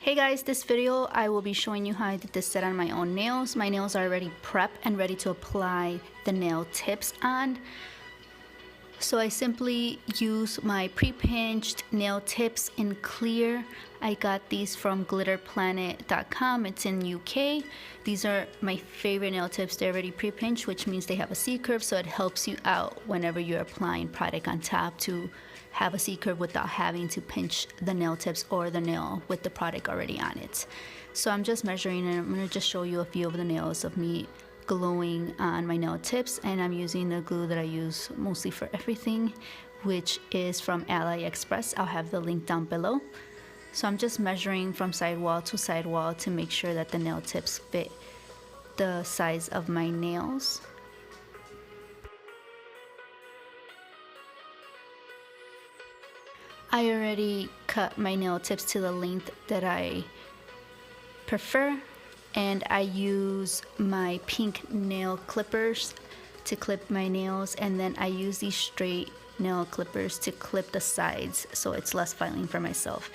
Hey guys, this video I will be showing you how I did this set on my own nails. My nails are already prepped and ready to apply the nail tips on. So I simply use my pre-pinched nail tips in clear. I got these from glitterplanet.com. It's in UK. These are my favorite nail tips. They're already pre-pinched, which means they have a C-curve, so it helps you out whenever you're applying product on top to have a C-curve without having to pinch the nail tips or the nail with the product already on it. So I'm just measuring, and I'm going to just show you a few of the nails of me gluing on my nail tips, and I'm using the glue that I use mostly for everything, which is from AliExpress. I'll have the link down below. So I'm just measuring from sidewall to sidewall to make sure that the nail tips fit the size of my nails. I already cut my nail tips to the length that I prefer, and I use my pink nail clippers to clip my nails, and then I use these straight nail clippers to clip the sides so it's less filing for myself.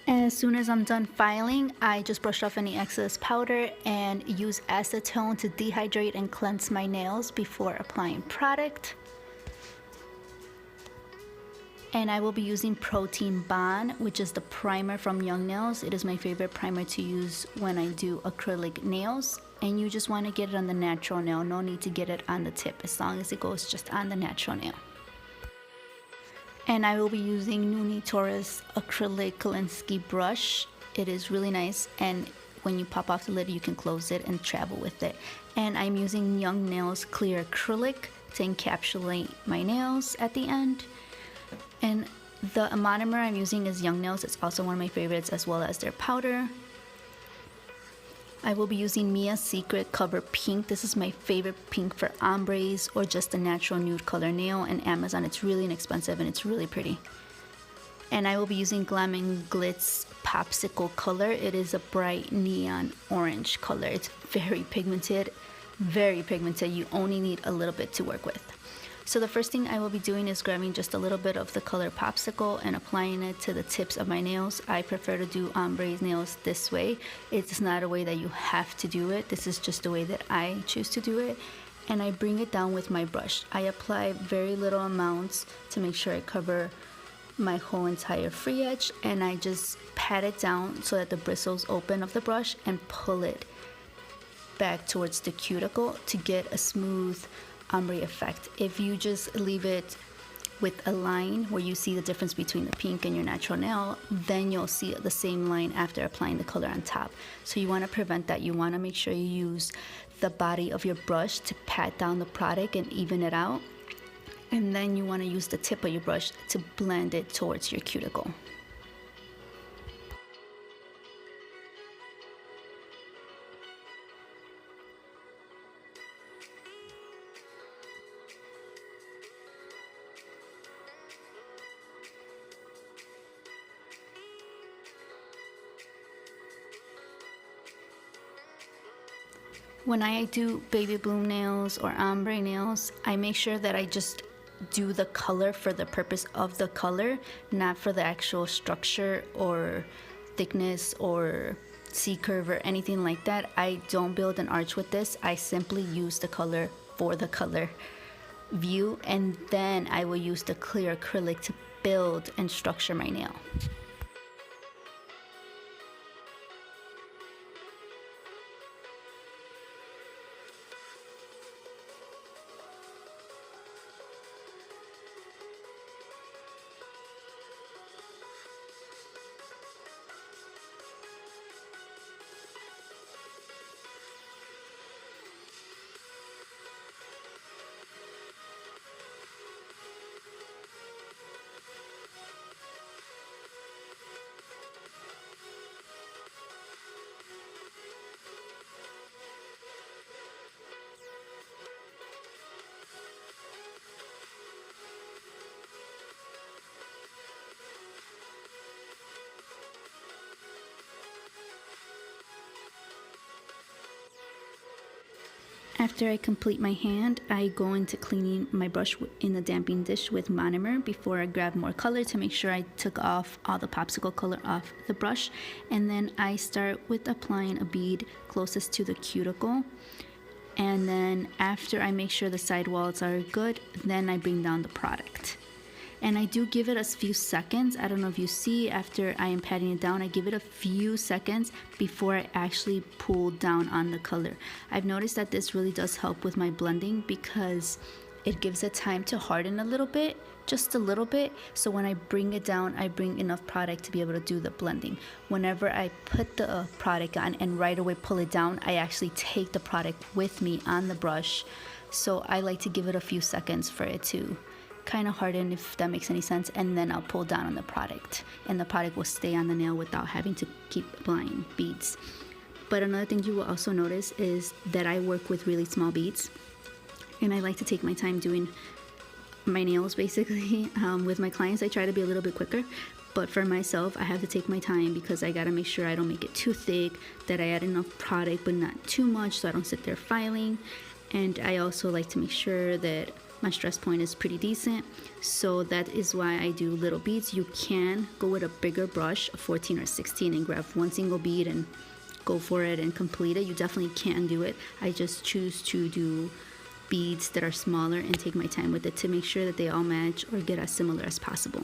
As soon as I'm done filing, I just brush off any excess powder and use acetone to dehydrate and cleanse my nails before applying product. And I will be using Protein Bond, which is the primer from Young Nails. It is my favorite primer to use when I do acrylic nails. And you just want to get it on the natural nail. No need to get it on the tip, as long as it goes just on the natural nail. And I will be using Nuni Taurus acrylic Kolinsky brush. It is really nice, and when you pop off the lid you can close it and travel with it. And I'm using Young Nails clear acrylic to encapsulate my nails at the end. And the monomer I'm using is Young Nails. It's also one of my favorites, as well as their powder. I will be using Mia's Secret Cover Pink. This is my favorite pink for ombres or just a natural nude color nail. On Amazon, it's really inexpensive and it's really pretty. And I will be using Glam and Glitz Popsicle color. It is a bright neon orange color. It's very pigmented, very pigmented. You only need a little bit to work with. So the first thing I will be doing is grabbing just a little bit of the color Popsicle and applying it to the tips of my nails. I prefer to do ombre nails this way. It's not a way that you have to do it. This is just the way that I choose to do it. And I bring it down with my brush. I apply very little amounts to make sure I cover my whole entire free edge, and I just pat it down so that the bristles open of the brush and pull it back towards the cuticle to get a smooth ombre effect. If you just leave it with a line where you see the difference between the pink and your natural nail, then you'll see the same line after applying the color on top. So you want to prevent that. You want to make sure you use the body of your brush to pat down the product and even it out, and then you want to use the tip of your brush to blend it towards your cuticle. When I do baby bloom nails or ombre nails, I make sure that I just do the color for the purpose of the color, not for the actual structure or thickness or C-curve or anything like that. I don't build an arch with this. I simply use the color for the color view, and then I will use the clear acrylic to build and structure my nail. After I complete my hand, I go into cleaning my brush in a damping dish with monomer before I grab more color to make sure I took off all the popsicle color off the brush. And then I start with applying a bead closest to the cuticle. And then after I make sure the side walls are good, then I bring down the product. And I do give it a few seconds. I don't know if you see, after I am patting it down, I give it a few seconds before I actually pull down on the color. I've noticed that this really does help with my blending because it gives it time to harden a little bit, just a little bit. So when I bring it down, I bring enough product to be able to do the blending. Whenever I put the product on and right away pull it down, I actually take the product with me on the brush. So I like to give it a few seconds for it to kind of harden, if that makes any sense, and then I'll pull down on the product and the product will stay on the nail without having to keep applying beads. But another thing you will also notice is that I work with really small beads, and I like to take my time doing my nails basically. With my clients I try to be a little bit quicker, but for myself I have to take my time because I gotta make sure I don't make it too thick, that I add enough product but not too much so I don't sit there filing. And I also like to make sure that my stress point is pretty decent, so that is why I do little beads. You can go with a bigger brush, a 14 or 16, and grab one single bead and go for it and complete it. You definitely can do it. I just choose to do beads that are smaller and take my time with it to make sure that they all match or get as similar as possible.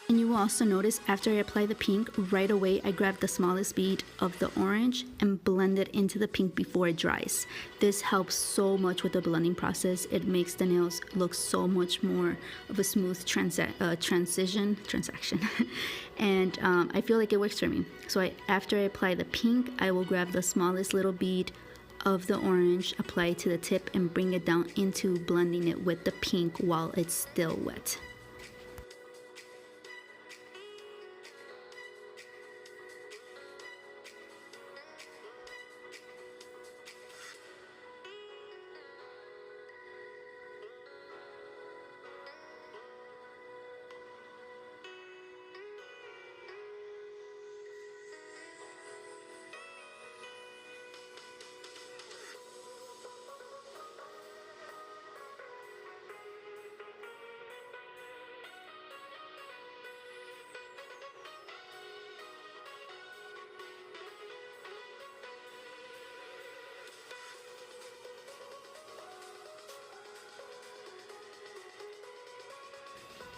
And you will also notice after I apply the pink, right away I grab the smallest bead of the orange and blend it into the pink before it dries. This helps so much with the blending process. It makes the nails look so much more of a smooth transaction. And I feel like it works for me. So after I apply the pink, I will grab the smallest little bead of the orange, apply it to the tip, and bring it down into blending it with the pink while it's still wet.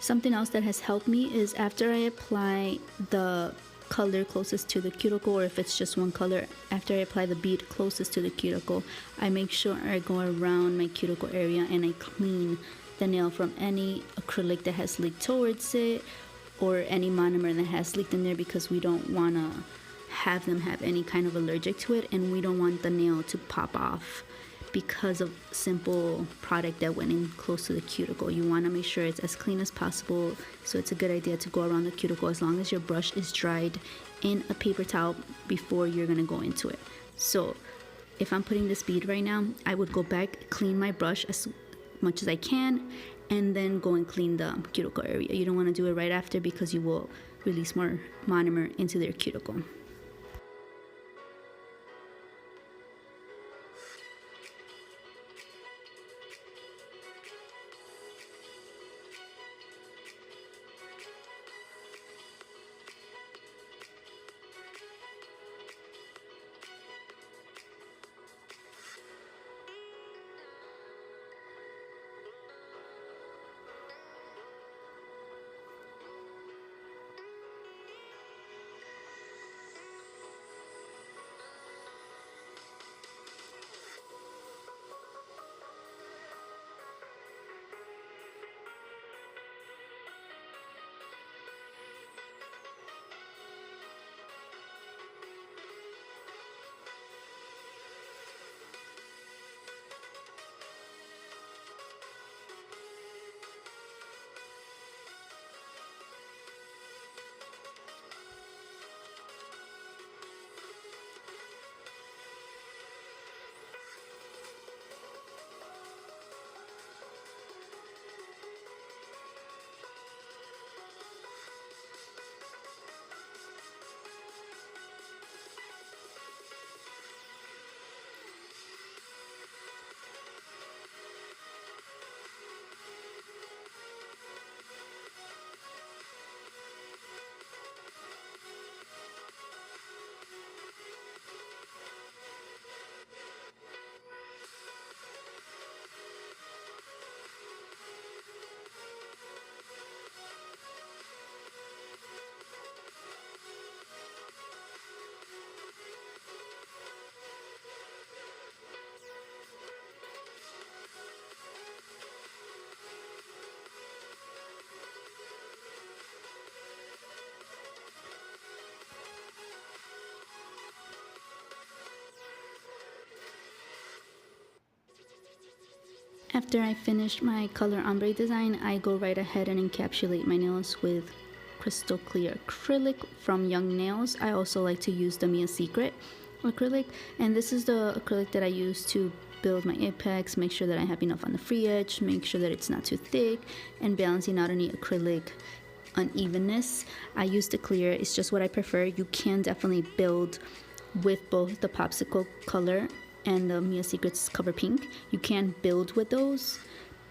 Something else that has helped me is after I apply the color closest to the cuticle, or if it's just one color, after I apply the bead closest to the cuticle, I make sure I go around my cuticle area and I clean the nail from any acrylic that has leaked towards it or any monomer that has leaked in there, because we don't want to have them have any kind of allergic to it, and we don't want the nail to pop off because of simple product that went in close to the cuticle. You want to make sure it's as clean as possible, so it's a good idea to go around the cuticle as long as your brush is dried in a paper towel before you're going to go into it. So if I'm putting this bead right now, I would go back, clean my brush as much as I can, and then go and clean the cuticle area. You don't want to do it right after because you will release more monomer into their cuticle. After I finish my color ombre design, I go right ahead and encapsulate my nails with crystal clear acrylic from Young Nails. I also like to use the Mia Secret acrylic, and this is the acrylic that I use to build my apex, make sure that I have enough on the free edge, make sure that it's not too thick, and balancing out any acrylic unevenness. I use the clear, it's just what I prefer. You can definitely build with both the popsicle color and the Mia Secrets Cover Pink. You can build with those,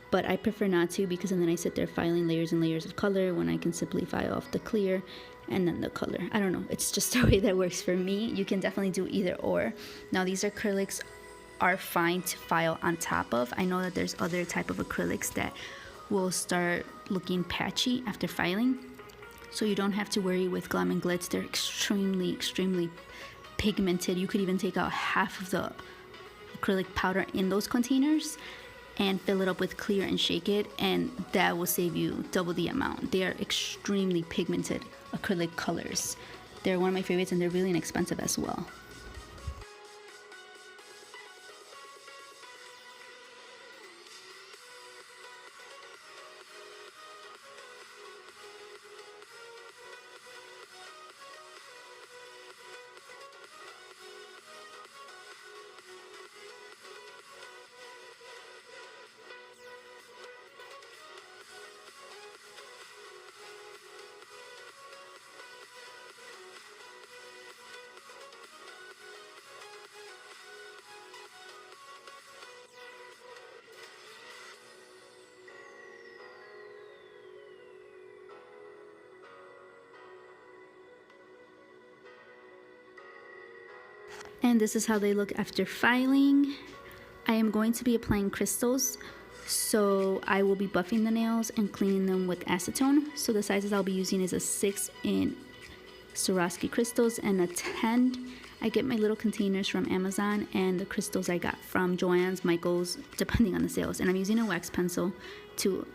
but I prefer not to, because then I sit there filing layers and layers of color when I can simply file off the clear and then the color. I don't know, it's just the way that works for me. You can definitely do either or. Now these acrylics are fine to file on top of. I know that there's other type of acrylics that will start looking patchy after filing, so you don't have to worry with Glam and Glitz. They're extremely pigmented. You could even take out half of the acrylic powder in those containers and fill it up with clear and shake it, and that will save you double the amount. They are extremely pigmented acrylic colors. They're one of my favorites, and they're really inexpensive as well. And this is how they look after filing. I am going to be applying crystals, so I will be buffing the nails and cleaning them with acetone. So the sizes I'll be using is a 6 in Swarovski crystals and a 10. I get my little containers from Amazon, and the crystals I got from Joann's, Michael's, depending on the sales. And I'm using a wax pencil to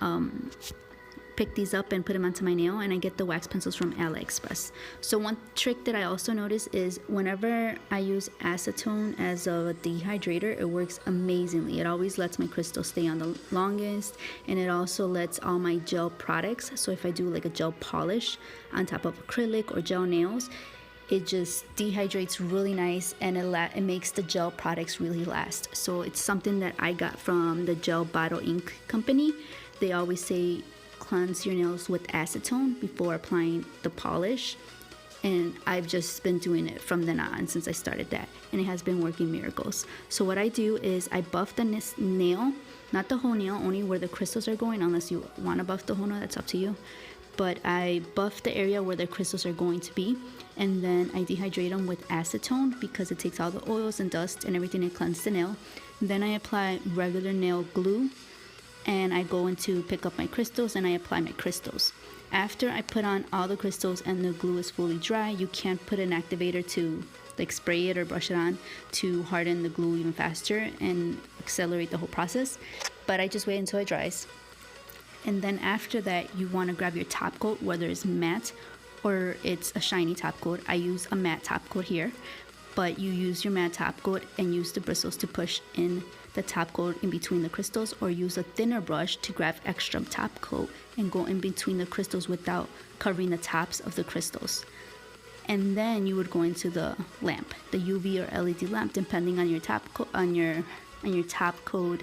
pick these up and put them onto my nail, and I get the wax pencils from AliExpress. So one trick that I also notice is whenever I use acetone as a dehydrator, it works amazingly. It always lets my crystals stay on the longest, and it also lets all my gel products, so if I do like a gel polish on top of acrylic or gel nails, it just dehydrates really nice, and it makes the gel products really last. So it's something that I got from the Gel Bottle Ink company. They always say cleanse your nails with acetone before applying the polish, and I've just been doing it from then on since I started that, and it has been working miracles. So what I do is I buff the nail, not the whole nail, only where the crystals are going, unless you want to buff the whole nail, that's up to you. But I buff the area where the crystals are going to be, and then I dehydrate them with acetone because it takes all the oils and dust and everything and cleanse the nail. Then I apply regular nail glue, and I go in to pick up my crystals and I apply my crystals. After I put on all the crystals and the glue is fully dry, you can't put an activator to like spray it or brush it on to harden the glue even faster and accelerate the whole process. But I just wait until it dries. And then after that, you want to grab your top coat, whether it's matte or it's a shiny top coat. I use a matte top coat here, but you use your matte top coat and use the bristles to push in the top coat in between the crystals, or use a thinner brush to grab extra top coat and go in between the crystals without covering the tops of the crystals. And then you would go into the lamp, the UV or LED lamp, depending on your top coat, on your top coat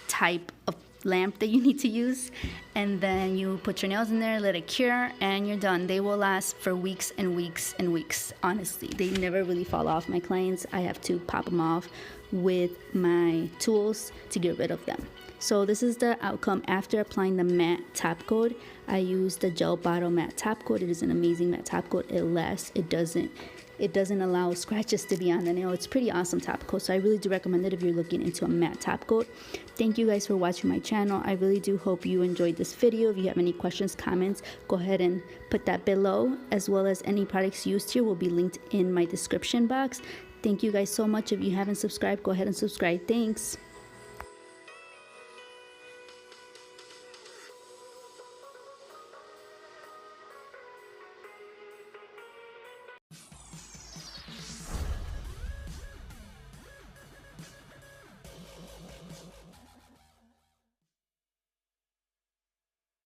type of lamp that you need to use. And then you put your nails in there, let it cure, and you're done. They will last for weeks and weeks and weeks. Honestly, they never really fall off. My clients, I have to pop them off with my tools to get rid of them. So this is the outcome after applying the matte top coat. I use the Gel Bottle matte top coat. It is an amazing matte top coat. It lasts. It doesn't allow scratches to be on the nail. It's pretty awesome top coat, so I really do recommend it if you're looking into a matte top coat. Thank you guys for watching my channel. I really do hope you enjoyed this video. If you have any questions, comments, go ahead and put that below, as well as any products used here will be linked in my description box. Thank you guys so much. If you haven't subscribed, go ahead and subscribe. Thanks.